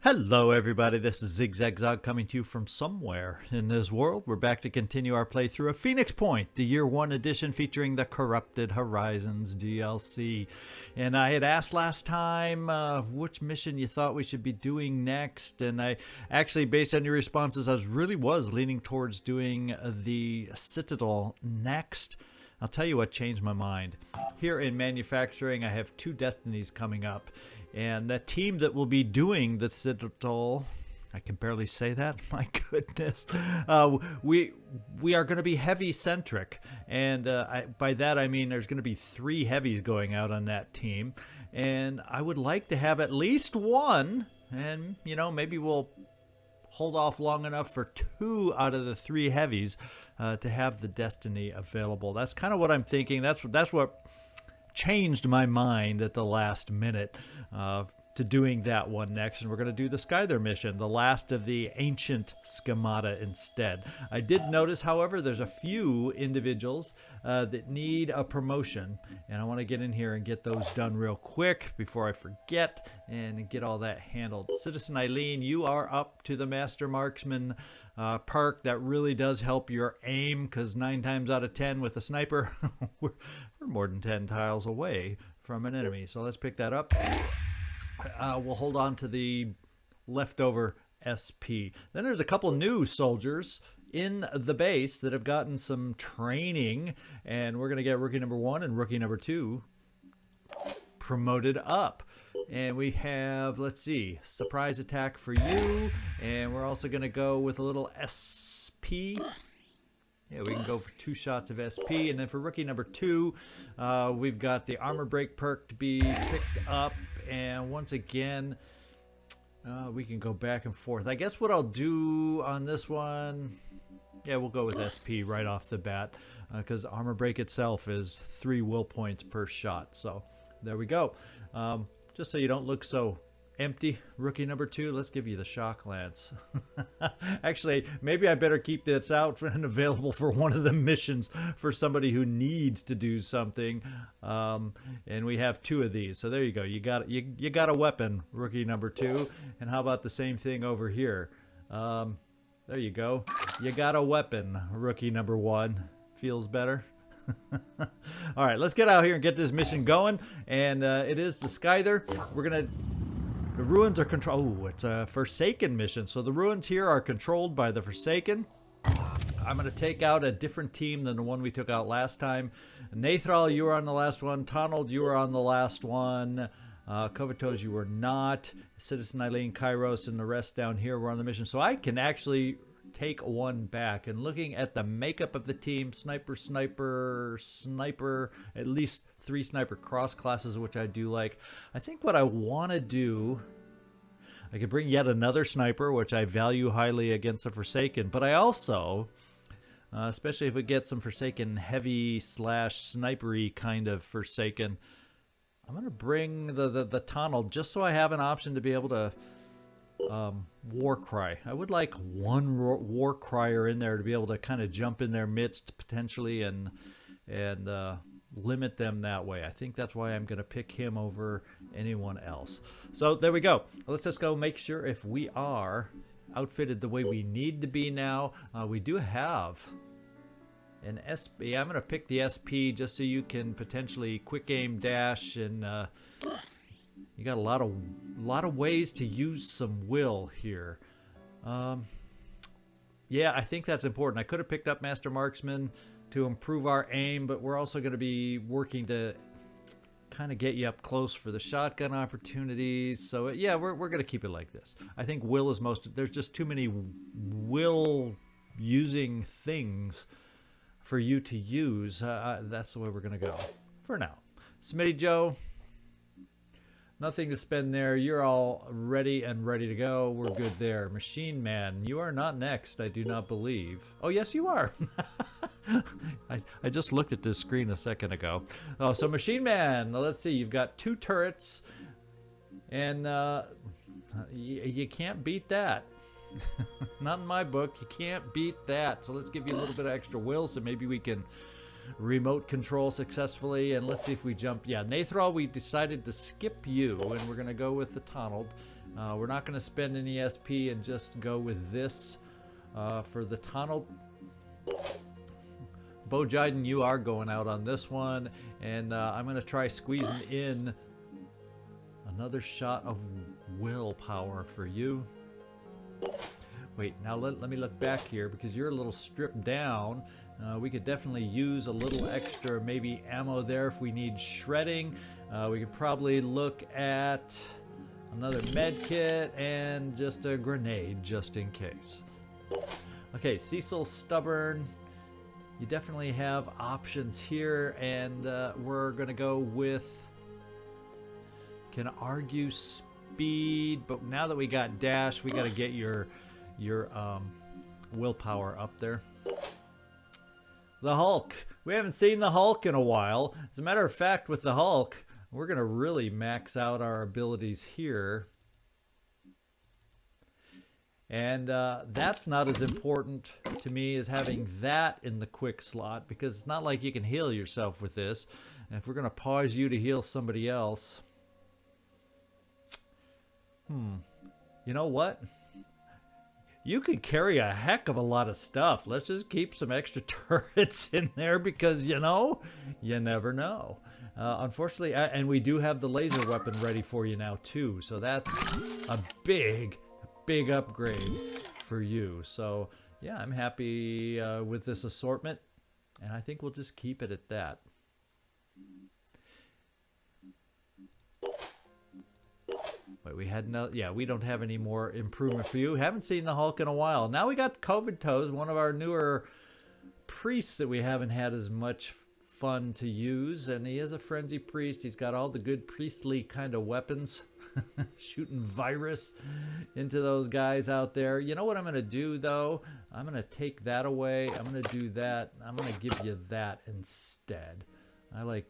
Hello everybody, this is Zigzag coming to you from somewhere in this world. We're back to continue our playthrough of Phoenix Point, the Year 1 edition featuring the Corrupted Horizons DLC. And I had asked last time which mission you thought we should be doing next, and I actually, based on your responses, I was leaning towards doing the Citadel next. I'll tell you what changed my mind. Here in manufacturing, I have 2 destinies coming up. And the team that will be doing the Citadel, I can barely say that, my goodness. We are going to be heavy-centric. And by that I mean there's going to be 3 heavies going out on that team. And I would like to have at least one, and you know, maybe we'll hold off long enough for 2 out of the 3 heavies to have the destiny available. That's kind of what I'm thinking. That's what changed my mind at the last minute to doing that one next, and we're going to do the Scyther mission, the last of the ancient Schemata instead. I did notice, however, there's a few individuals that need a promotion, and I want to get in here and get those done real quick before I forget and get all that handled. Citizen Eileen, you are up to the Master Marksman perk. That really does help your aim, because 9 times out of 10 with a sniper, we're more than 10 tiles away from an enemy. So let's pick that up. We'll hold on to the leftover SP. Then there's a couple new soldiers in the base that have gotten some training, and we're going to get rookie number 1 and rookie number 2 promoted up. And we have, let's see, surprise attack for you, and we're also going to go with a little SP. Yeah, we can go for 2 shots of SP. And then for rookie number 2, we've got the armor break perk to be picked up. And once again, we can go back and forth. I guess what I'll do on this one, yeah, we'll go with SP right off the bat, because armor break itself is 3 will points per shot. So there we go. Just so you don't look so empty, rookie number 2, let's give you the shock lance. Actually, maybe I better keep this out and available for one of the missions for somebody who needs to do something. And we have 2 of these, so there you go. You got a weapon, rookie number 2. And how about the same thing over here? There you go. You got a weapon, rookie number 1. Feels better. All right, let's get out here and get this mission going. And it is the Scyther. We're gonna. The ruins are controlled. Oh, it's a Forsaken mission. So the ruins here are controlled by the Forsaken. I'm going to take out a different team than the one we took out last time. Nathral, you were on the last one. Tonald, you were on the last one. Kovatos, you were not. Citizen Eileen, Kairos, and the rest down here were on the mission. So I can actually take 1 back. And looking at the makeup of the team, sniper, at least 3 sniper cross classes, which I do like. I think what I want to do, I could bring yet another sniper, which I value highly against the Forsaken, but I also, especially if we get some Forsaken heavy / snipery kind of Forsaken, I'm going to bring the Tonald just so I have an option to be able to war cry. I would like 1 war crier in there to be able to kind of jump in their midst potentially and limit them that way. I think that's why I'm going to pick him over anyone else. So there we go. Let's just go make sure if we are outfitted the way we need to be now. We do have an SP. I'm going to pick the SP just so you can potentially quick aim dash, and you got a lot of ways to use some will here. Yeah, I think that's important. I could have picked up Master Marksman to improve our aim, but we're also going to be working to kind of get you up close for the shotgun opportunities. So yeah, we're going to keep it like this. I think will is most. There's just too many will using things for you to use. That's the way we're going to go for now. Smitty Joe, nothing to spend there. You're all ready to go. We're good there. Machine Man, you are not next, I do not believe. Oh, yes, you are. I just looked at this screen a second ago. Oh, so Machine Man, let's see. You've got 2 turrets, and you can't beat that. Not in my book. You can't beat that. So let's give you a little bit of extra will, so maybe we can remote control successfully. And let's see if we jump. Yeah, Nathral, we decided to skip you, and we're going to go with the Tonald. We're not going to spend any SP and just go with this for the Tonald. Bojiden, you are going out on this one, and I'm going to try squeezing in another shot of willpower for you. Wait, now let me look back here, because you're a little stripped down. We could definitely use a little extra maybe ammo there if we need shredding. We could probably look at another med kit and just a grenade just in case. Okay, Cecil, Stubborn. You definitely have options here, and we're gonna go with, can argue speed, but now that we got dash, we gotta get your willpower up there. The Hulk. We haven't seen the Hulk in a while. As a matter of fact, with the Hulk, we're gonna really max out our abilities here. And that's not as important to me as having that in the quick slot, because it's not like you can heal yourself with this. And if we're going to pause you to heal somebody else, you know what? You could carry a heck of a lot of stuff. Let's just keep some extra turrets in there, because, you know, you never know. Unfortunately, and we do have the laser weapon ready for you now too, so that's a big upgrade for you. So yeah, I'm happy with this assortment, and I think we'll just keep it at that. Wait, we had no, yeah, we don't have any more improvement for you. Haven't seen the Hulk in a while. Now we got COVID Toes, one of our newer priests that we haven't had as much fun to use, and he is a frenzy priest. He's got all the good priestly kind of weapons. Shooting virus into those guys out there. You know what I'm going to do, though? I'm going to take that away. I'm going to do that. I'm going to give you that instead. I like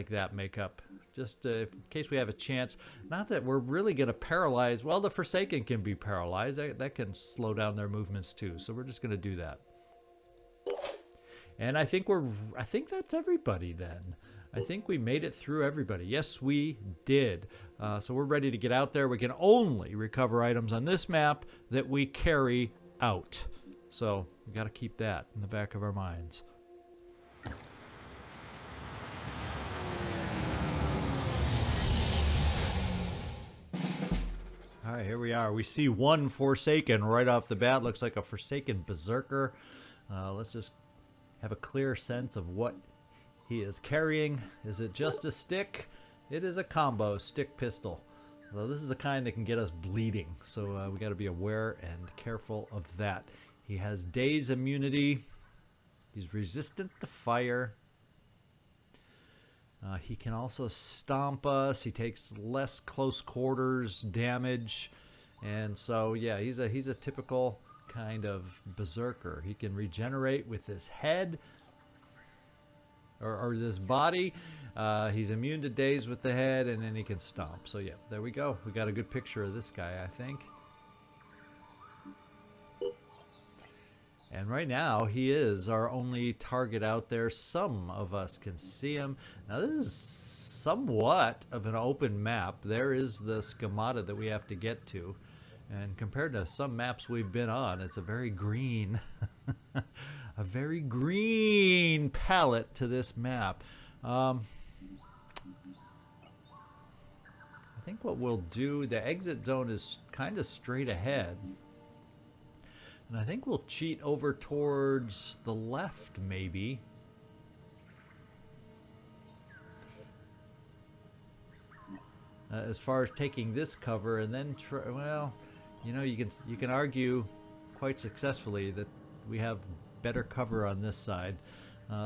that makeup. Just in case we have a chance. Not that we're really going to paralyze. Well, the Forsaken can be paralyzed. That can slow down their movements too. So we're just going to do that. And I think that's everybody then. I think we made it through everybody. Yes, we did. So we're ready to get out there. We can only recover items on this map that we carry out. So we got to keep that in the back of our minds. All right, here we are. We see one Forsaken right off the bat. Looks like a Forsaken Berserker. Let's just have a clear sense of what he is carrying. Is it just a stick? It is a combo stick pistol. So this is the kind that can get us bleeding. So we got to be aware and careful of that. He has daze immunity. He's resistant to fire. He can also stomp us. He takes less close quarters damage. And so yeah, he's a typical kind of berserker. He can regenerate with his head. Or this body. He's immune to daze with the head, and then he can stomp. So yeah, there we go. We got a good picture of this guy, I think. And right now, he is our only target out there. Some of us can see him. Now this is somewhat of an open map. There is the Schemata that we have to get to. And compared to some maps we've been on, it's a very green a very green palette to this map. I think what we'll do, the exit zone is kind of straight ahead. And I think we'll cheat over towards the left, maybe. As far as taking this cover, and then well, you know, you can argue quite successfully that we have better cover on this side.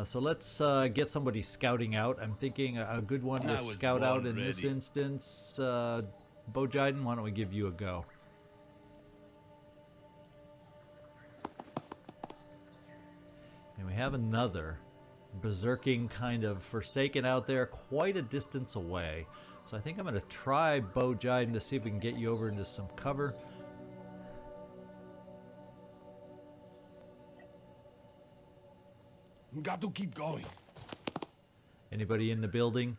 So let's get somebody scouting out. I'm thinking a good one to scout out in this instance. Bojiden, why don't we give you a go? And we have another berserking kind of Forsaken out there, quite a distance away. So I think I'm going to try Bojiden to see if we can get you over into some cover. Got to keep going. Anybody in the building?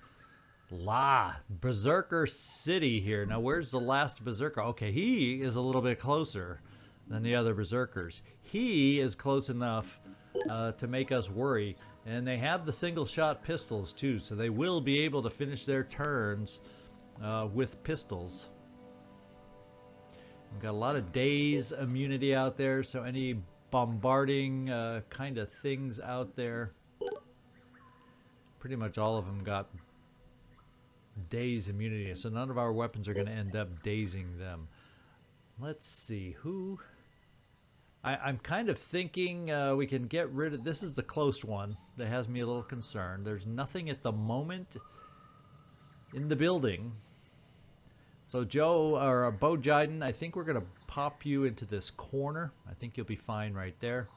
Berserker City here. Now, where's the last Berserker? Okay, he is a little bit closer than the other Berserkers. He is close enough to make us worry. And they have the single-shot pistols, too, so they will be able to finish their turns with pistols. We've got a lot of daze immunity out there, so any bombarding kind of things out there, pretty much all of them got daze immunity, so none of our weapons are going to end up dazing them. Let's see, who... I'm kind of thinking we can get rid of... This is the close one that has me a little concerned. There's nothing at the moment in the building. So Joe, or Bo Jiden, I think we're going to pop you into this corner. I think you'll be fine right there.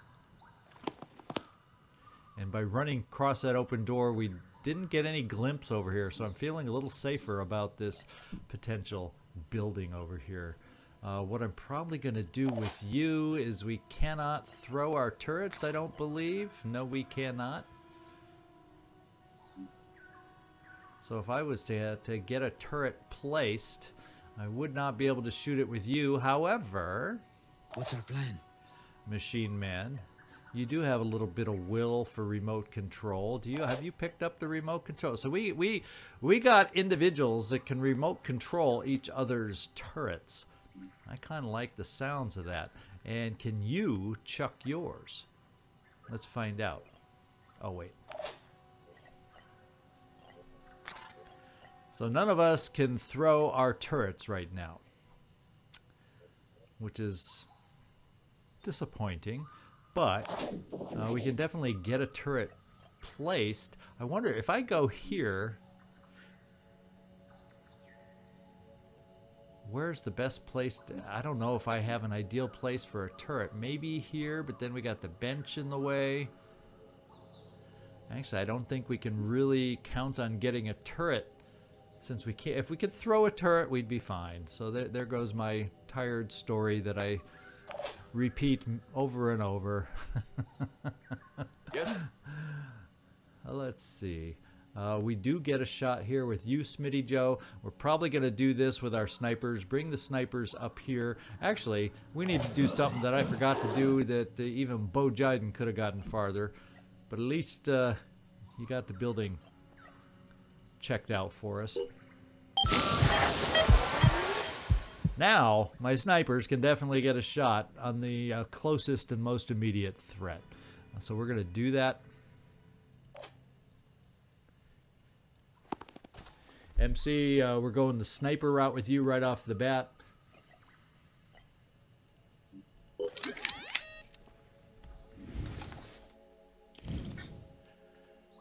And by running across that open door, we didn't get any glimpse over here, so I'm feeling a little safer about this potential building over here. What I'm probably going to do with you is we cannot throw our turrets, I don't believe. No, we cannot. So if I was to get a turret placed, I would not be able to shoot it with you. However... What's our plan? Machine Man, you do have a little bit of will for remote control. Have you picked up the remote control? So we got individuals that can remote control each other's turrets. I kind of like the sounds of that. And can you chuck yours? Let's find out. Oh, wait. So none of us can throw our turrets right now, which is disappointing. But we can definitely get a turret placed. I wonder if I go here... Where's the best place? I don't know if I have an ideal place for a turret. Maybe here, but then we got the bench in the way. Actually, I don't think we can really count on getting a turret, since we can't. If we could throw a turret, we'd be fine. So there goes my tired story that I repeat over and over. Yes. Let's see. We do get a shot here with you, Smitty Joe. We're probably going to do this with our snipers. Bring the snipers up here. Actually, we need to do something that I forgot to do that even Bo Jiden could have gotten farther. But at least you got the building checked out for us. Now, my snipers can definitely get a shot on the closest and most immediate threat. So we're going to do that. MC, we're going the sniper route with you right off the bat.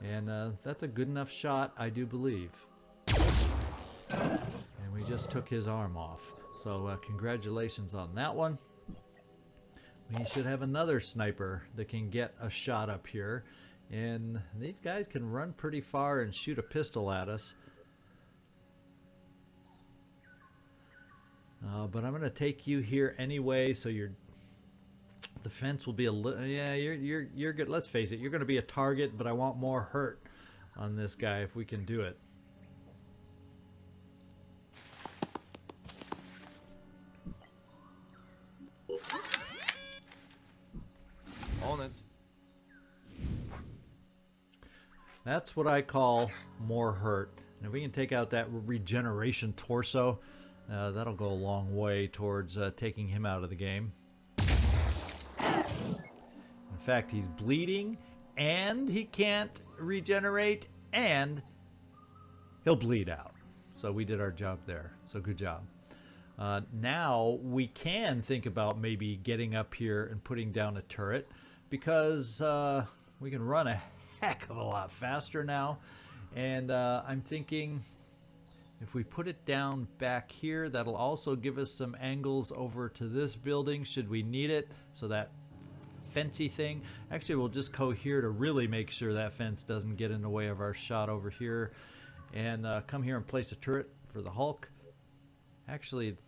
And that's a good enough shot, I do believe. And we just took his arm off. So congratulations on that one. We should have another sniper that can get a shot up here. And these guys can run pretty far and shoot a pistol at us. But I'm going to take you here anyway, so the fence will be a little... Yeah, you're good. Let's face it, you're going to be a target, but I want more hurt on this guy if we can do it. On it. That's what I call more hurt. And if we can take out that regeneration torso, that'll go a long way towards taking him out of the game. In fact, he's bleeding, and he can't regenerate, and he'll bleed out. So we did our job there. So good job. Now we can think about maybe getting up here and putting down a turret, because we can run a heck of a lot faster now. And I'm thinking if we put it down back here, that'll also give us some angles over to this building should we need it. So that fencey thing, actually we'll just go here to really make sure that fence doesn't get in the way of our shot over here. And come here and place a turret for the Hulk. Actually,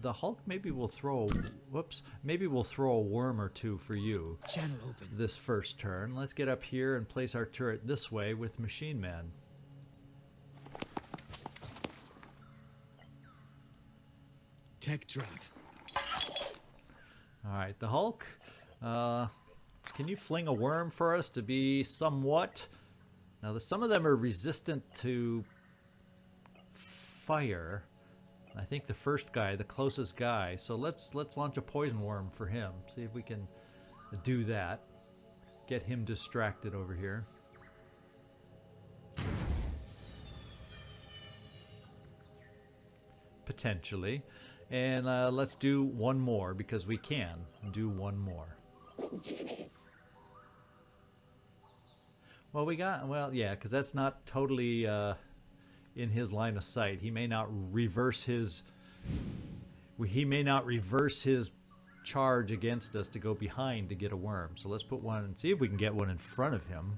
the Hulk, maybe we'll throw maybe we'll throw a worm or two for you Channel open. this first turn. Let's get up here and place our turret this way with Machine Man. tech trap. Alright, the Hulk. Can you fling a worm for us to be somewhat... Now, some of them are resistant to fire. I think the first guy, the closest guy. So let's launch a poison worm for him. See if we can do that. Get him distracted over here. Potentially. And let's do one more because we can do one more. Well, yeah, because that's not totally in his line of sight. He may not reverse his charge against us to go behind to get a worm. So let's put one and see if we can get one in front of him.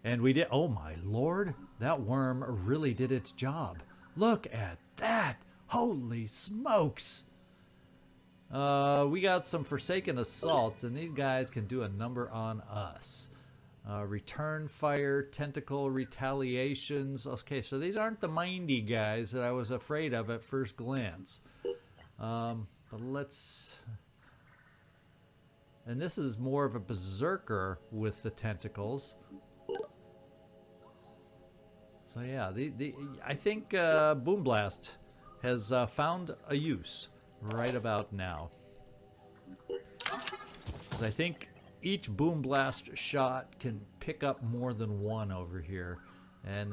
And we did. Oh my lord, that worm really did its job. Look at that. Holy smokes. We got some Forsaken assaults, and these guys can do a number on us. Return fire, tentacle retaliations. Okay, so these aren't the mindy guys that I was afraid of at first glance. But let's... And this is more of a berserker with the tentacles. So yeah, I think Boom Blast has found a use right about now. 'Cause I think each Boom Blast shot can pick up more than one over here, and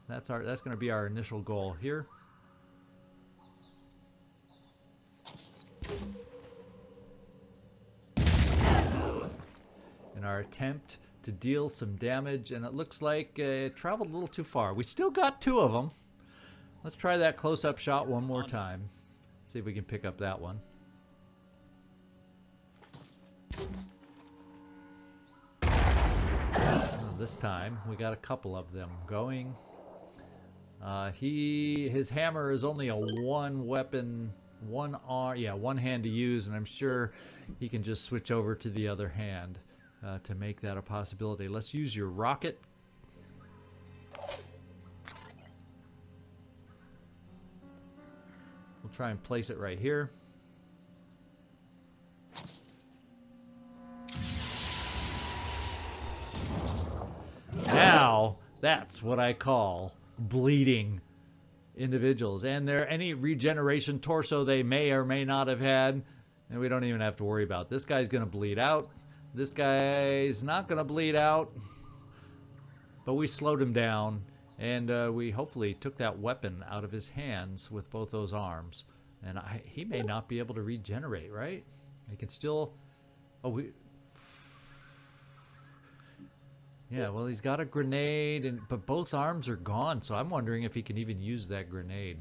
that's going to be our initial goal here. In our attempt to deal some damage, and it looks like it traveled a little too far. We still got two of them. Let's try that close-up shot one more time. See if we can pick up that one. This time we got a couple of them going. His hammer is only a one weapon, one hand to use, and I'm sure he can just switch over to the other hand to make that a possibility. Let's use your rocket. We'll try and place it right here. Now, that's what I call bleeding individuals. And any regeneration torso they may or may not have had, and we don't even have to worry about. This guy's going to bleed out. This guy's not going to bleed out. But we slowed him down, and we hopefully took that weapon out of his hands with both those arms. And he may not be able to regenerate, right? He can still... Yeah, well, he's got a grenade, but both arms are gone, so I'm wondering if he can even use that grenade.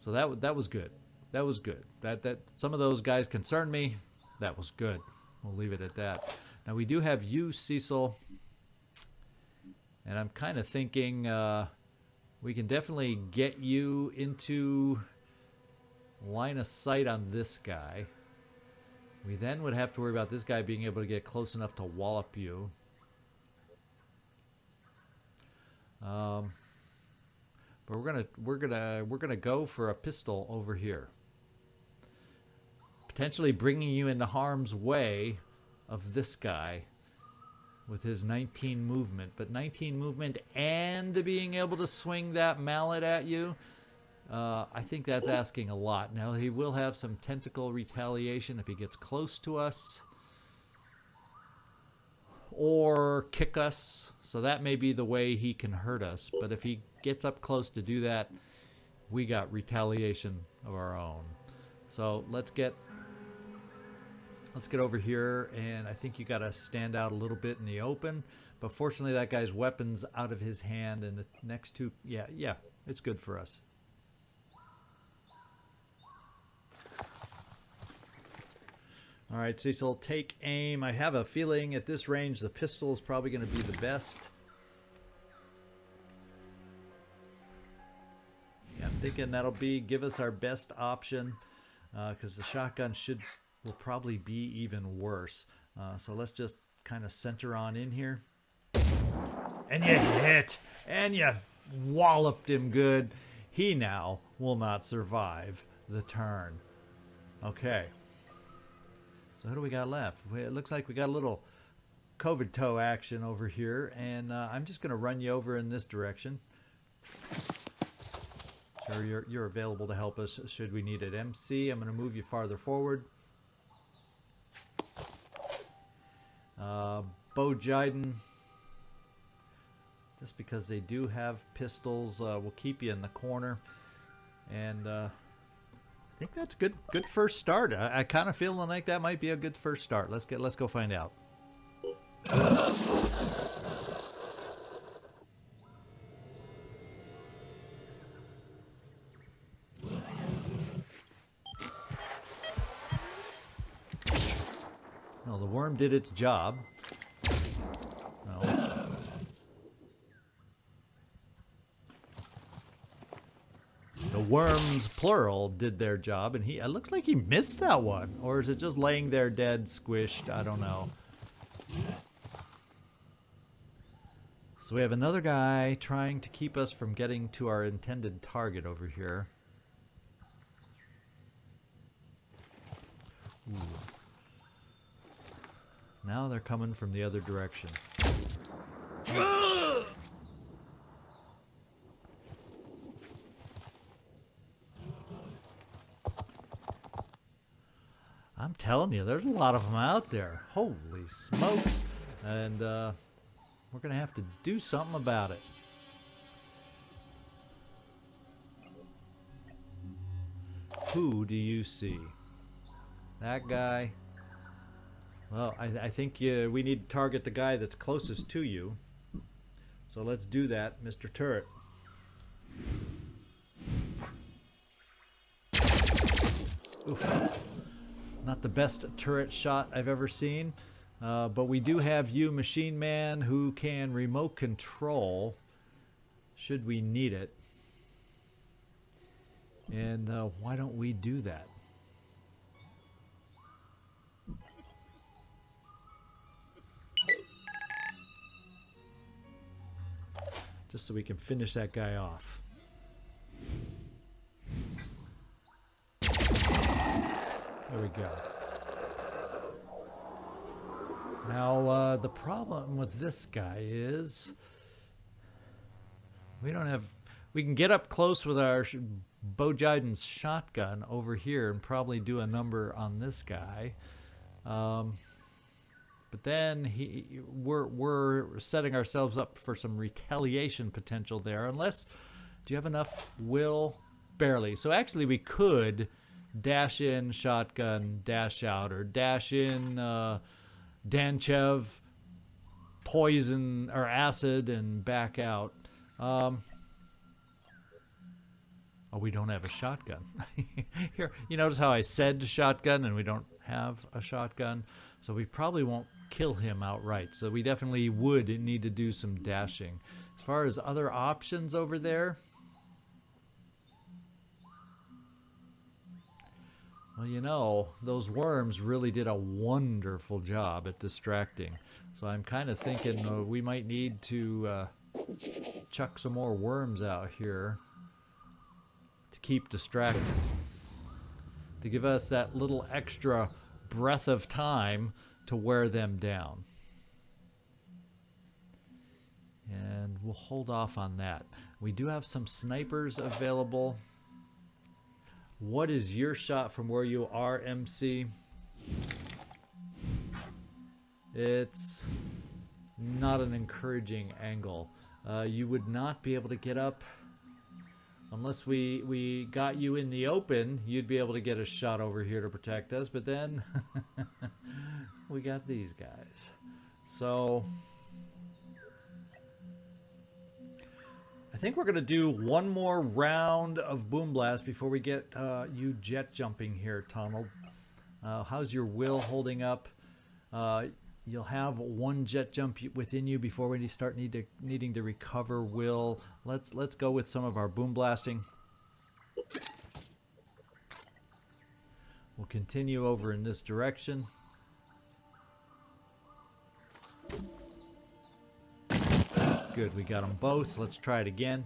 So that was good. That was good. That some of those guys concerned me. That was good. We'll leave it at that. Now, we do have you, Cecil, and I'm kind of thinking we can definitely get you into line of sight on this guy. We then would have to worry about this guy being able to get close enough to wallop you. But we're gonna go for a pistol over here, potentially bringing you into harm's way of this guy with his 19 movement. But 19 movement and being able to swing that mallet at you, I think that's asking a lot. Now, he will have some tentacle retaliation if he gets close to us, or kick us, so that may be the way he can hurt us. But if he gets up close to do that, we got retaliation of our own. So let's get over here, and I think you got to stand out a little bit in the open. But fortunately, that guy's weapon's out of his hand, and the next two, yeah, it's good for us. All right, Cecil, take aim. I have a feeling at this range the pistol is probably going to be the best. Yeah, I'm thinking that'll give us our best option, because the shotgun will probably be even worse. So let's just kind of center on in here. And you hit! And you walloped him good. He now will not survive the turn. Okay. So who do we got left? It looks like we got a little COVID toe action over here, and I'm just going to run you over in this direction. Sure, you're available to help us should we need it. MC, I'm going to move you farther forward. Bojiden, just because they do have pistols, we'll keep you in the corner. And I think that's good first start. I kind of feeling like that might be a good first start. Let's go find out. Well, the worm did its job. No. The worms, plural, did their job, and it looks like he missed that one. Or is it just laying there dead, squished? I don't know. So we have another guy trying to keep us from getting to our intended target over here. Ooh. Now they're coming from the other direction. I'm telling you, there's a lot of them out there. Holy smokes. And we're going to have to do something about it. Who do you see? That guy? Well, I think we need to target the guy that's closest to you. So let's do that, Mr. Turret. Oof. Not the best turret shot I've ever seen. But we do have you, Machine Man, who can remote control should we need it. And why don't we do that? Just so we can finish that guy off. There we go. Now, the problem with this guy is we can get up close with our Bojiden's shotgun over here and probably do a number on this guy. But then we're setting ourselves up for some retaliation potential there. Unless, do you have enough will? Barely. So actually we could dash in shotgun, dash out, or dash in Danchev, poison or acid, and back out. Oh, we don't have a shotgun. Here, you notice how I said shotgun and we don't have a shotgun? So we probably won't kill him outright. So we definitely would need to do some dashing. As far as other options over there, well, you know, those worms really did a wonderful job at distracting. So I'm kind of thinking we might need to chuck some more worms out here to keep distracted. To give us that little extra breath of time to wear them down. And we'll hold off on that. We do have some snipers available. What is your shot from where you are, MC? It's not an encouraging angle. You would not be able to get up unless we got you in the open. You'd be able to get a shot over here to protect us, but then we got these guys. So I think we're going to do one more round of Boom Blast before we get you jet jumping here, Tunnel. How's your will holding up? You'll have one jet jump within you before we start needing to recover will. Let's go with some of our Boom Blasting. We'll continue over in this direction. Good, we got them both. Let's try it again.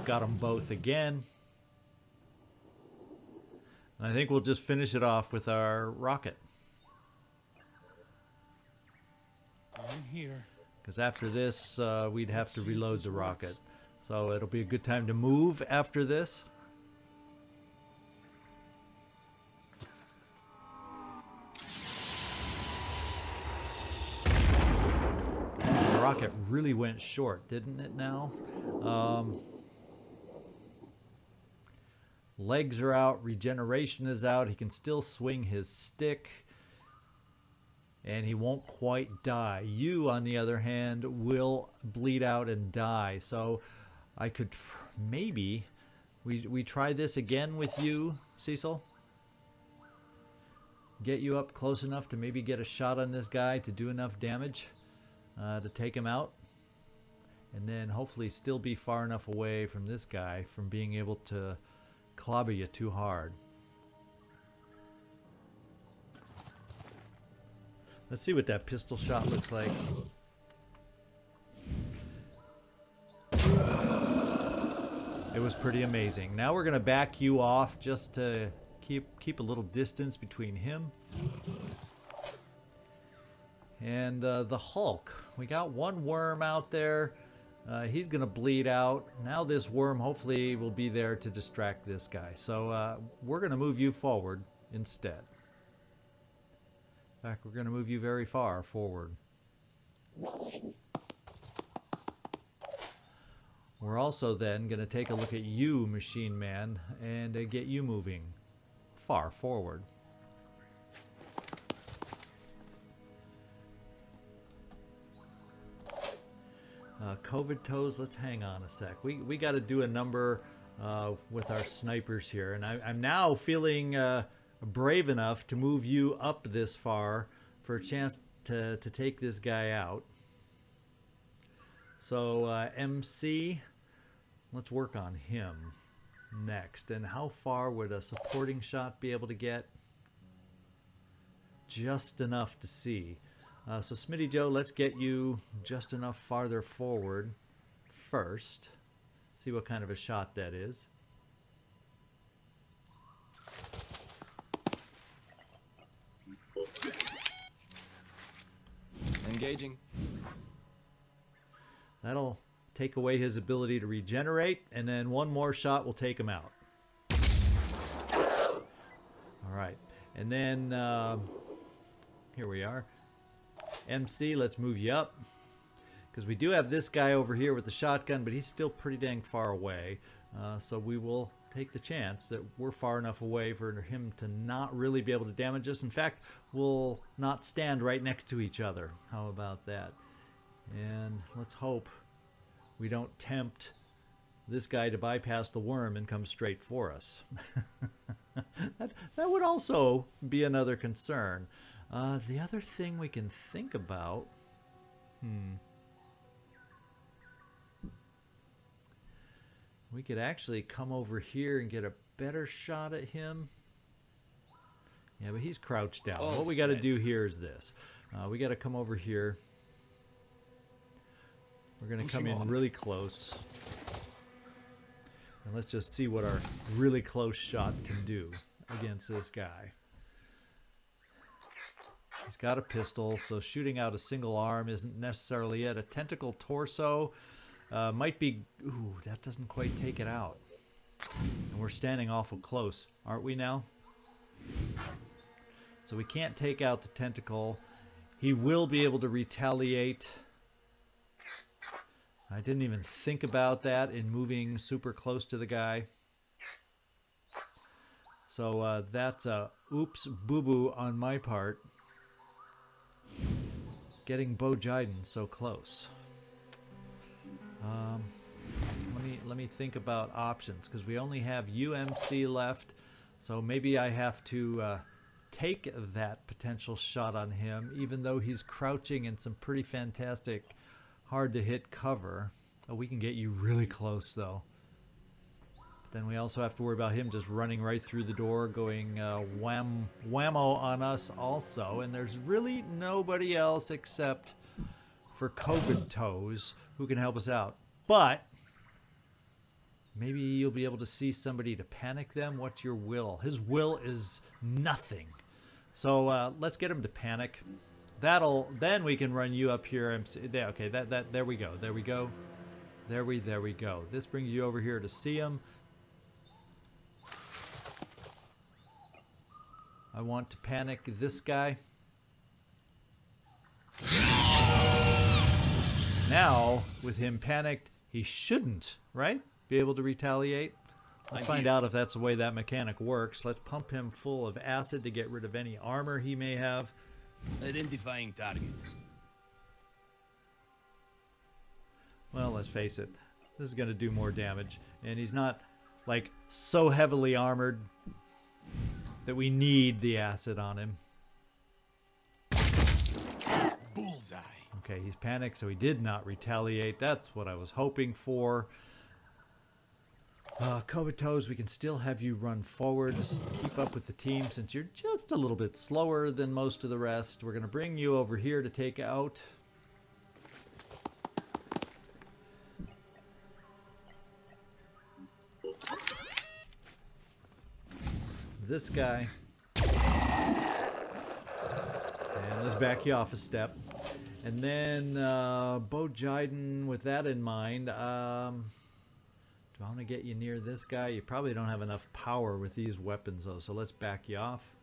Got them both again. And I think we'll just finish it off with our rocket. I'm here. Because after this, we'd have to reload the rocket. So it'll be a good time to move after this. The rocket really went short, didn't it now? Legs are out, regeneration is out. He can still swing his stick. And he won't quite die. You, on the other hand, will bleed out and die. So I could maybe we try this again with you, Cecil. Get you up close enough to maybe get a shot on this guy to do enough damage to take him out. And then hopefully still be far enough away from this guy from being able to clobber you too hard. Let's see what that pistol shot looks like. It was pretty amazing. Now we're going to back you off just to keep a little distance between him and the Hulk. We got one worm out there. He's going to bleed out. Now this worm hopefully will be there to distract this guy. So we're going to move you forward instead. In fact, we're going to move you very far forward. We're also then going to take a look at you, Machine Man, and get you moving far forward. COVID toes, let's hang on a sec. We got to do a number with our snipers here, and I'm now feeling brave enough to move you up this far for a chance to take this guy out. So MC, let's work on him next. And how far would a supporting shot be able to get? Just enough to see. So Smitty Joe, let's get you just enough farther forward first. See what kind of a shot that is. Engaging. That'll take away his ability to regenerate, and then one more shot will take him out. All right, and then here we are. MC, let's move you up, because we do have this guy over here with the shotgun, but he's still pretty dang far away. So we will take the chance that we're far enough away for him to not really be able to damage us. In fact, we'll not stand right next to each other. How about that? And let's hope we don't tempt this guy to bypass the worm and come straight for us. that would also be another concern. The other thing we can think about... We could actually come over here and get a better shot at him. Yeah, but he's crouched down. What we got to do here is this. We got to come over here. We're going to come in really close. And let's just see what our really close shot can do against this guy. He's got a pistol, so shooting out a single arm isn't necessarily it. A tentacle torso might be... Ooh, that doesn't quite take it out. And we're standing awful close, aren't we now? So we can't take out the tentacle. He will be able to retaliate. I didn't even think about that in moving super close to the guy. So that's a oops boo-boo on my part. Getting Bo Jiden so close. Let me think about options, because we only have UMC left. So maybe I have to take that potential shot on him, even though he's crouching in some pretty fantastic, hard to hit cover. Oh, we can get you really close though. Then we also have to worry about him just running right through the door, going whammo on us also. And there's really nobody else except for COVID Toes who can help us out. But maybe you'll be able to see somebody to panic them. What's your will? His will is nothing. So let's get him to panic. Then we can run you up here. Okay, there we go. There we go. There we go. This brings you over here to see him. I want to panic this guy. Now, with him panicked, he shouldn't, right? Be able to retaliate. Let's find out if that's the way that mechanic works. Let's pump him full of acid to get rid of any armor he may have. Identifying target. Well, let's face it. This is going to do more damage. And he's not, like, so heavily armored that we need the acid on him. Bullseye. Okay, he's panicked, so he did not retaliate. That's what I was hoping for. Kobatos, we can still have you run forward. Just keep up with the team since you're just a little bit slower than most of the rest. We're going to bring you over here to take out this guy. And let's back you off a step. And then Bo Jiden, with that in mind, do I want to get you near this guy? You probably don't have enough power with these weapons, though, so let's back you off.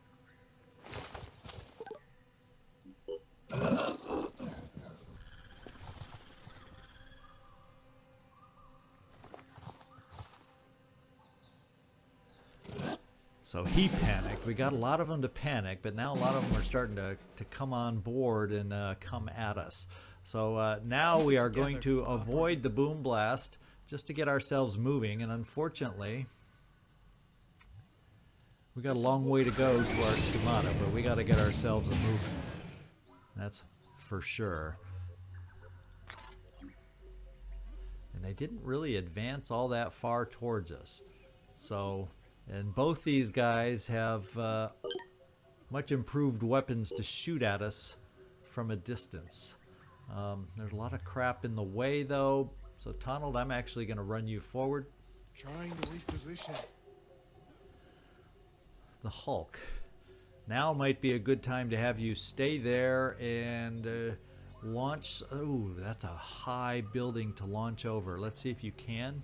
So he panicked. We got a lot of them to panic, but now a lot of them are starting to come on board and come at us. So now we are going to avoid the boom blast just to get ourselves moving, and unfortunately we got a long way to go to our schemata, but we got to get ourselves a moving. That's for sure. And they didn't really advance all that far towards us. So, and both these guys have much improved weapons to shoot at us from a distance. There's a lot of crap in the way, though. So, Tonald, I'm actually going to run you forward. Trying to reposition. The Hulk. Now might be a good time to have you stay there and launch. Oh, that's a high building to launch over. Let's see if you can.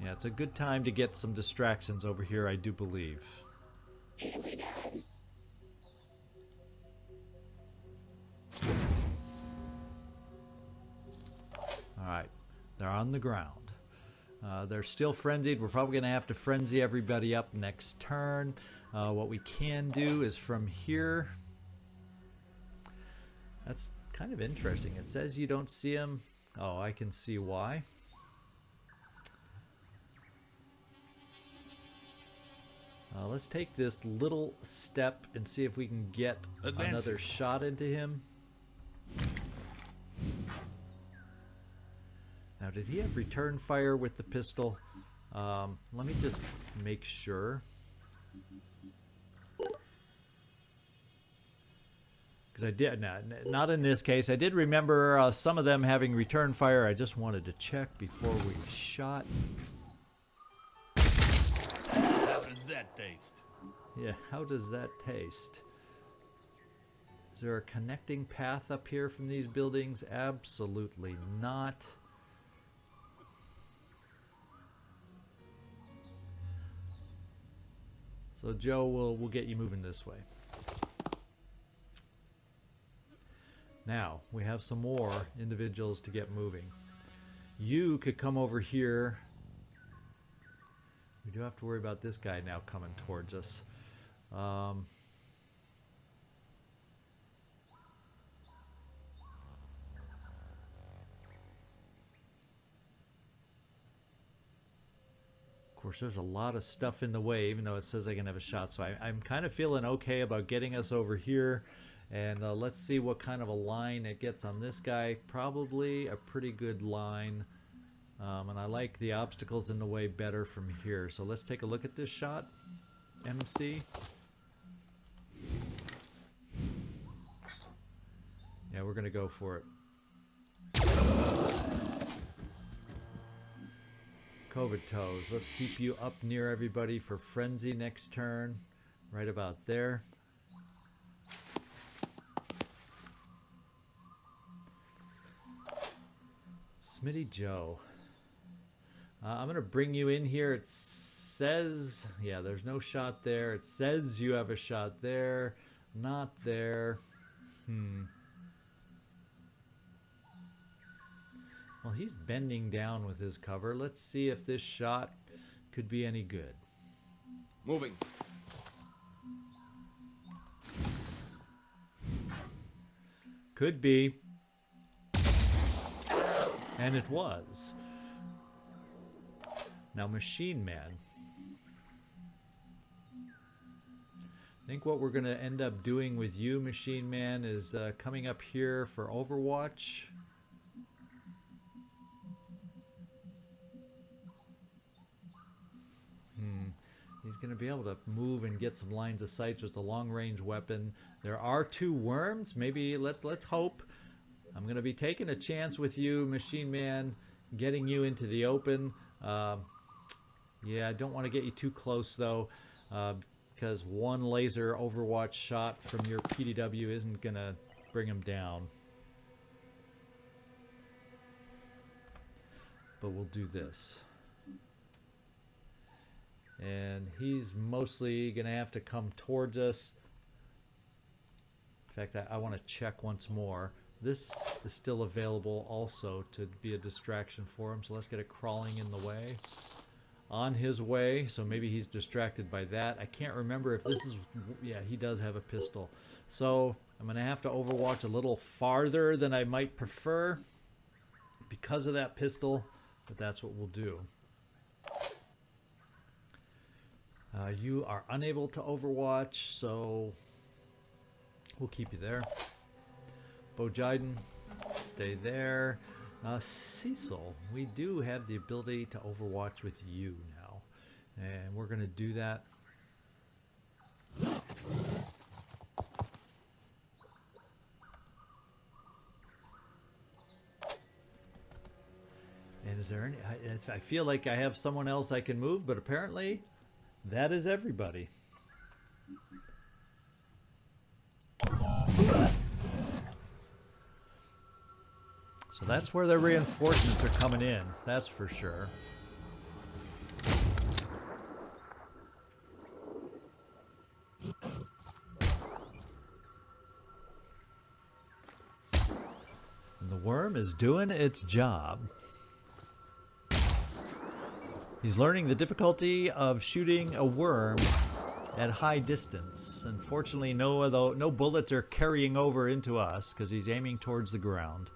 Yeah, it's a good time to get some distractions over here, I do believe. Alright, they're on the ground. They're still frenzied. We're probably going to have to frenzy everybody up next turn. What we can do is from here... That's kind of interesting. It says you don't see them. Oh, I can see why. Let's take this little step and see if we can get another shot into him. Now, did he have return fire with the pistol? Let me just make sure. Because I did, not in this case. I did remember some of them having return fire. I just wanted to check before we shot. How does that taste? Yeah, how does that taste? Is there a connecting path up here from these buildings? Absolutely not. So Joe, we'll get you moving this way. Now, we have some more individuals to get moving. You could come over here. We do have to worry about this guy now coming towards us. Of course, there's a lot of stuff in the way, even though it says I can have a shot. So I'm kind of feeling okay about getting us over here And let's see what kind of a line it gets on this guy. Probably a pretty good line. And I like the obstacles in the way better from here. So let's take a look at this shot. MC. Yeah, we're going to go for it. COVID toes. Let's keep you up near everybody for frenzy next turn. Right about there. Smitty Joe. I'm going to bring you in here. It says, yeah, there's no shot there. It says you have a shot there. Not there. Well, he's bending down with his cover. Let's see if this shot could be any good. Moving. Could be. And it was. Now, Machine Man. I think what we're going to end up doing with you, Machine Man, is coming up here for Overwatch. He's going to be able to move and get some lines of sight with a long-range weapon. There are 2 worms. Maybe let's hope. I'm going to be taking a chance with you, Machine Man, getting you into the open. Yeah, I don't want to get you too close, though, because one laser Overwatch shot from your PDW isn't going to bring him down. But we'll do this. And he's mostly going to have to come towards us. In fact, I want to check once more. This is still available also to be a distraction for him. So let's get it crawling in the way. On his way. So maybe he's distracted by that. I can't remember if this is... Yeah, he does have a pistol. So I'm going to have to overwatch a little farther than I might prefer because of that pistol. But that's what we'll do. You are unable to overwatch, so we'll keep you there. Bojiden, stay there. Cecil, we do have the ability to overwatch with you now, and we're going to do that. And is there any... I feel like I have someone else I can move, but apparently... that is everybody. So that's where the reinforcements are coming in. That's for sure. And the worm is doing its job. He's learning the difficulty of shooting a worm at high distance. Unfortunately, no bullets are carrying over into us because he's aiming towards the ground.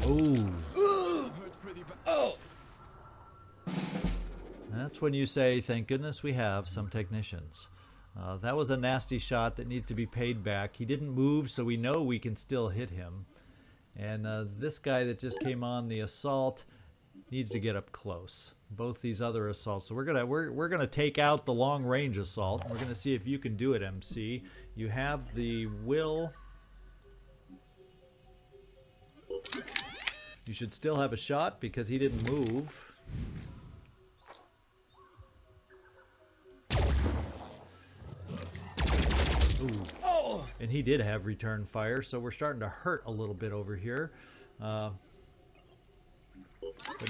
Oh. Oh! That's when you say, thank goodness we have some technicians. That was a nasty shot that needs to be paid back. He didn't move, so we know we can still hit him. And this guy that just came on the assault needs to get up close. Both these other assaults. So we're gonna take out the long range assault. We're gonna see if you can do it, MC. You have the will. You should still have a shot because he didn't move. Ooh. Oh! And he did have return fire, so we're starting to hurt a little bit over here. But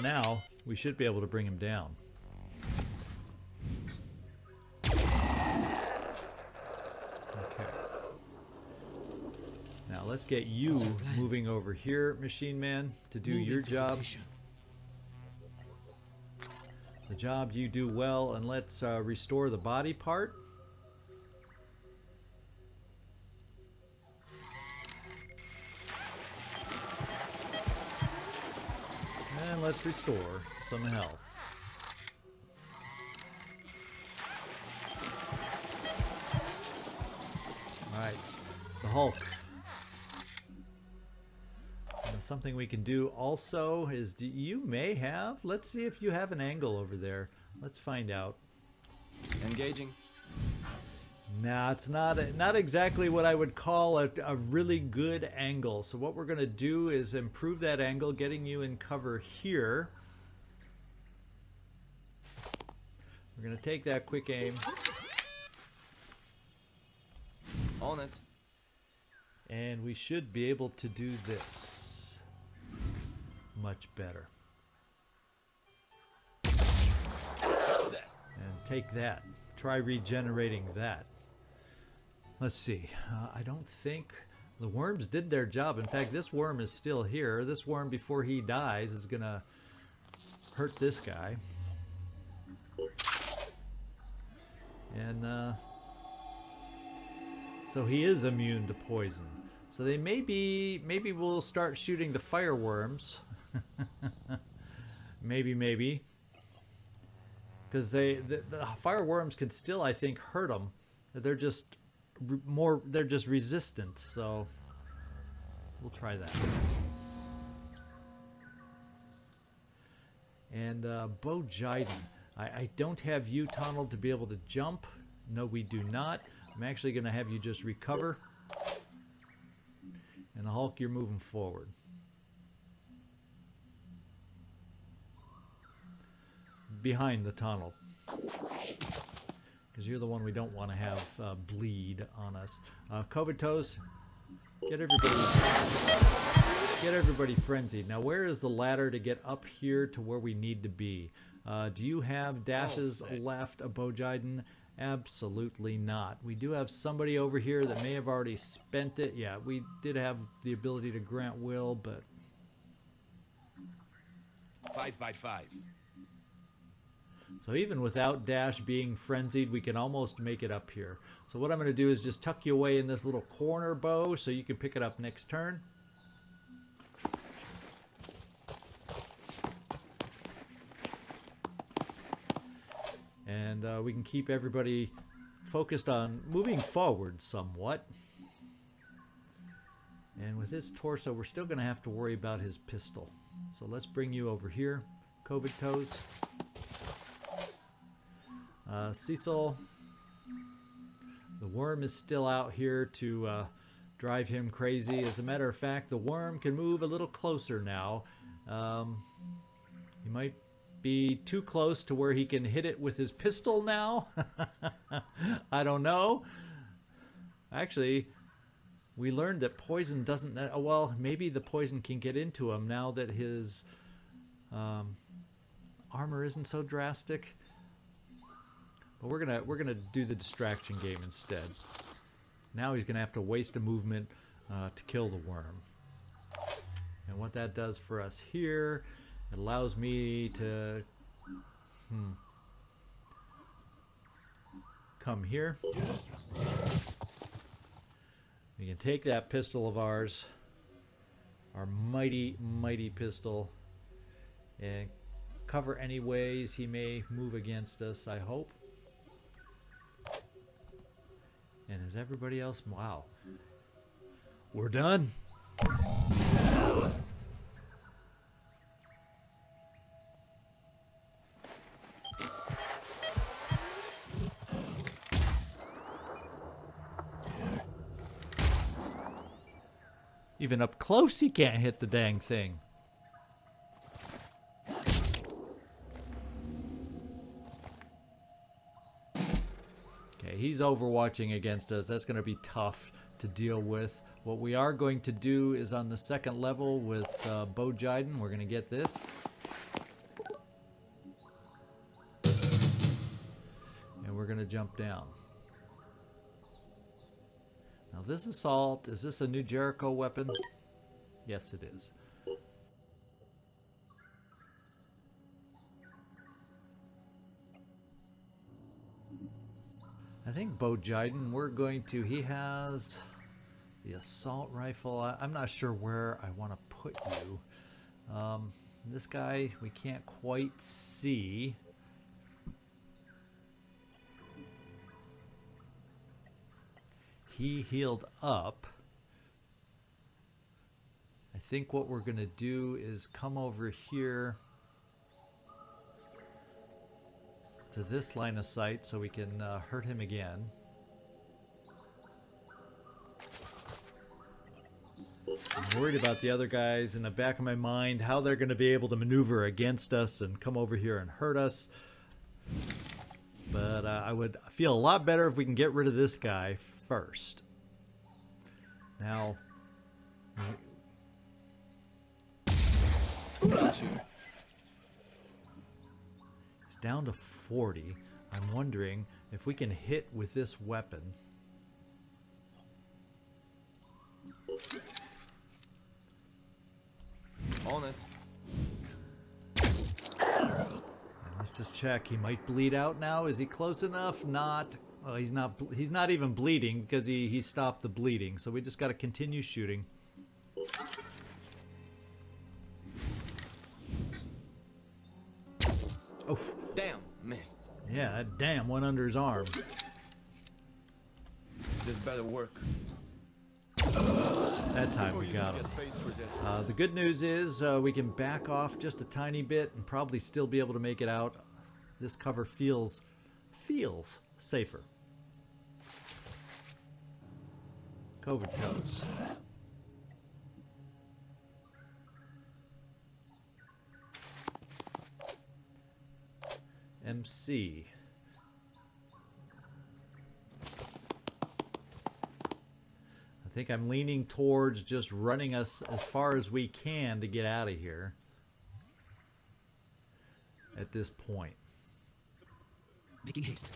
now we should be able to bring him down. Okay. Now let's get you moving over here, Machine Man, to do your job. The job you do well, and let's restore the body part. And let's restore some health. Hulk. Something we can do also is you may have, let's see if you have an angle over there. Let's find out. Engaging. Nah, it's not exactly what I would call a really good angle. So what we're going to do is improve that angle, getting you in cover here. We're going to take that quick aim. On it. And we should be able to do this much better. Success. And take that. Try regenerating that. Let's see. I don't think the worms did their job. In fact, this worm is still here. This worm, before he dies, is going to hurt this guy. And so he is immune to poison. So they maybe we'll start shooting the fireworms. maybe. Because the fireworms can still, I think, hurt them. They're just they're just resistant. So we'll try that. And Bojaiden. I don't have you, Tonald, to be able to jump. No, we do not. I'm actually going to have you just recover. And the Hulk, you're moving forward. Behind the Tonald. Because you're the one we don't want to have bleed on us. COVID toes, get everybody frenzied. Now, where is the ladder to get up here to where we need to be? Do you have dashes left, Bojaiden? Absolutely not. We do have somebody over here that may have already spent it. Yeah, we did have the ability to grant will, but 5 by 5. so even without dash being frenzied, we can almost make it up here. So what I'm going to do is just tuck you away in this little corner, Bo, so you can pick it up next turn. And we can keep everybody focused on moving forward somewhat. And with his torso, we're still going to have to worry about his pistol. So let's bring you over here, COVID toes. Cecil, the worm is still out here to drive him crazy. As a matter of fact, the worm can move a little closer now. He might be too close to where he can hit it with his pistol now. I don't know. Actually, we learned that poison doesn't... well, maybe the poison can get into him now that his armor isn't so drastic. But we're gonna do the distraction game instead. Now he's gonna have to waste a movement to kill the worm. And what that does for us here, it allows me to come here. We can take that pistol of ours, our mighty, mighty pistol, and cover any ways he may move against us, I hope. And is everybody else? Wow. We're done. Even up close, he can't hit the dang thing. Okay, he's overwatching against us. That's going to be tough to deal with. What we are going to do is on the second level with Bojaiden, we're going to get this. And we're going to jump down. Now this assault, is this a new Jericho weapon? Yes, it is. I think Bojaiden, we're going to, he has the assault rifle. I'm not sure where I want to put you. This guy, we can't quite see. He healed up. think what we're going to do is come over here to this line of sight so we can hurt him again. I'm worried about the other guys in the back of my mind, how they're going to be able to maneuver against us and come over here and hurt us. But I would feel a lot better if we can get rid of this guy first. Now, he's down to 40. I'm wondering if we can hit with this weapon. On it. And let's just check. He might bleed out now. Is he close enough? Not. Well, he's not. He's not even bleeding because he stopped the bleeding. So we just got to continue shooting. Oh, Damn, missed. yeah, that damn went under his arm. This better work. That time we got him. The good news is we can back off just a tiny bit and probably still be able to make it out. This cover feels safer. COVID toes. MC. I think I'm leaning towards just running us as far as we can to get out of here at this point. Making haste.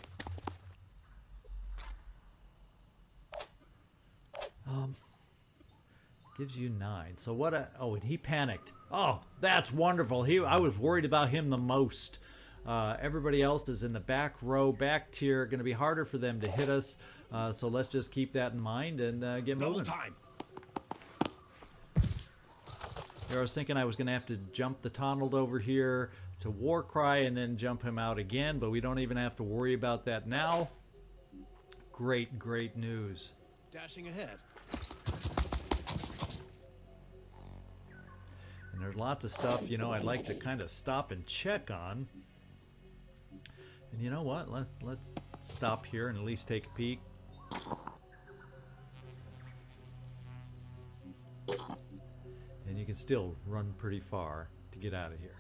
Gives you 9. So what? Oh, and he panicked. Oh, that's wonderful. I was worried about him the most. Everybody else is in the back row, back tier. Going to be harder for them to hit us. So let's just keep that in mind and get moving. Time. Here, I was thinking I was going to have to jump the Tonald over here to Warcry and then jump him out again, but we don't even have to worry about that now. Great, great news. Dashing ahead. And there's lots of stuff, you know, I'd like to kind of stop and check on. And you know what? Let's stop here and at least take a peek. And you can still run pretty far to get out of here.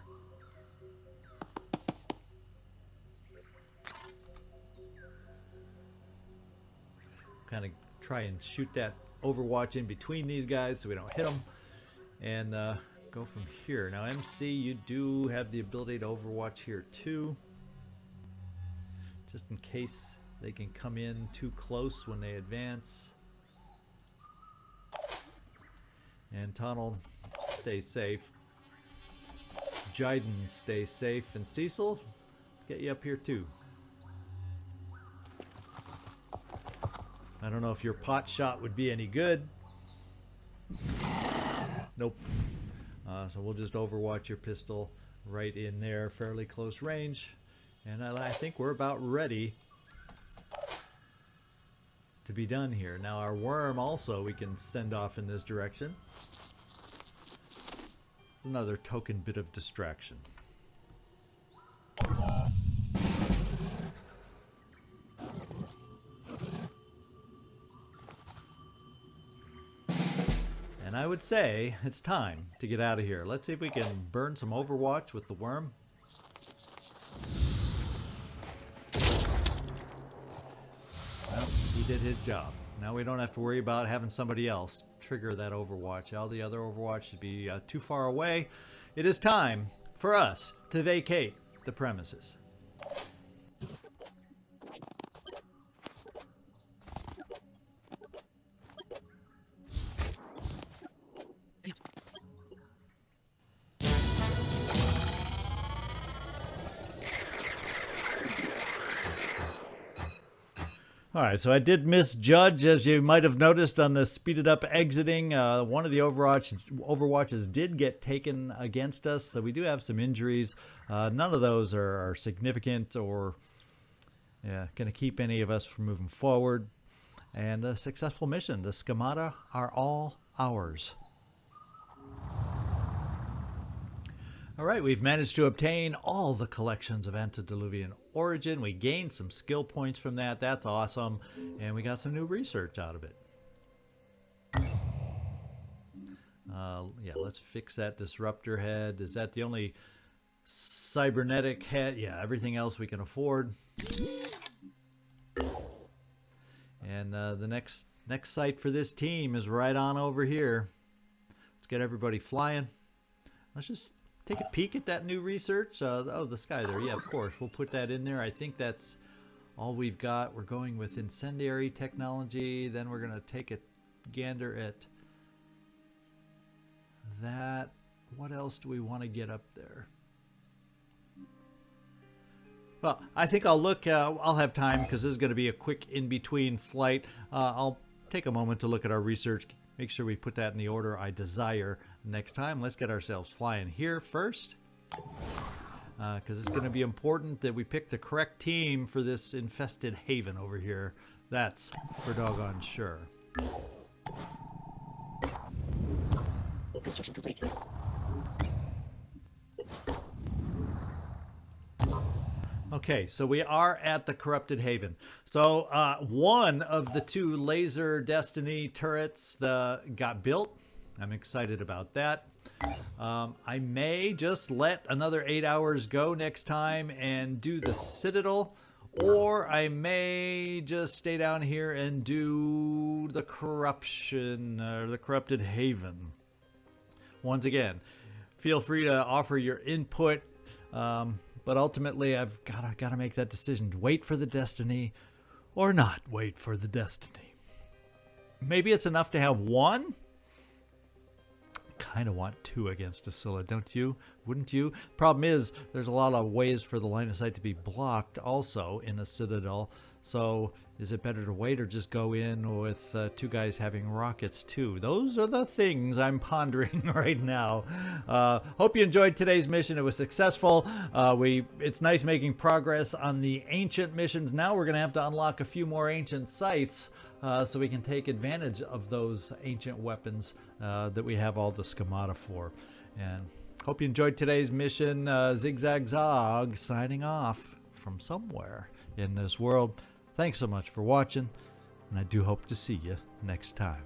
Kind of try and shoot that Overwatch in between these guys so we don't hit them. And go from here. Now MC, you do have the ability to Overwatch here too. Just in case they can come in too close when they advance. And Tonald, stay safe. Jiden, stay safe. And Cecil, let's get you up here too. I don't know if your pot shot would be any good. Nope. So we'll just Overwatch your pistol right in there, fairly close range. And I think we're about ready to be done here. Now our worm also we can send off in this direction. It's another token bit of distraction. And I would say it's time to get out of here. Let's see if we can burn some Overwatch with the worm. Well, he did his job. Now we don't have to worry about having somebody else trigger that Overwatch. All the other Overwatch should be too far away. It is time for us to vacate the premises. Alright, so I did misjudge, as you might have noticed on the speeded up exiting. One of the Overwatches did get taken against us, so we do have some injuries. None of those are significant or going to keep any of us from moving forward. And a successful mission. The Schemata are all ours. All right, we've managed to obtain all the collections of antediluvian origin. We gained some skill points from that. That's awesome. And we got some new research out of it. Yeah, let's fix that disruptor head. Is that the only cybernetic head? Yeah, everything else we can afford. And the next site for this team is right on over here. Let's get everybody flying. Let's just take a peek at that new research. Oh, the Scyther. Yeah, of course. We'll put that in there. I think that's all we've got. We're going with incendiary technology. Then we're going to take a gander at that. What else do we want to get up there? Well, I think I'll look. I'll have time because this is going to be a quick in-between flight. I'll take a moment to look at our research. Make sure we put that in the order I desire next time. Let's get ourselves flying here first, because it's going to be important that we pick the correct team for this infested haven over here. That's for doggone sure. Construction complete. Okay, so we are at the corrupted haven. So one of the two laser destiny turrets got built. I'm excited about that. I may just let another 8 hours go next time and do the Citadel, or I may just stay down here and do the corruption, the corrupted haven. Once again, feel free to offer your input. But ultimately, I've got to make that decision. Wait for the destiny or not wait for the destiny. Maybe it's enough to have one. Kind of want two against Ascilla, don't you? Wouldn't you? Problem is, there's a lot of ways for the line of sight to be blocked also in the Citadel. So is it better to wait or just go in with two guys having rockets too? Those are the things I'm pondering right now. Hope you enjoyed today's mission. It was successful. It's nice making progress on the ancient missions. Now we're going to have to unlock a few more ancient sites so we can take advantage of those ancient weapons that we have all the schemata for. And hope you enjoyed today's mission. Zigzag Zog signing off from somewhere in this world. Thanks so much for watching, and I do hope to see you next time.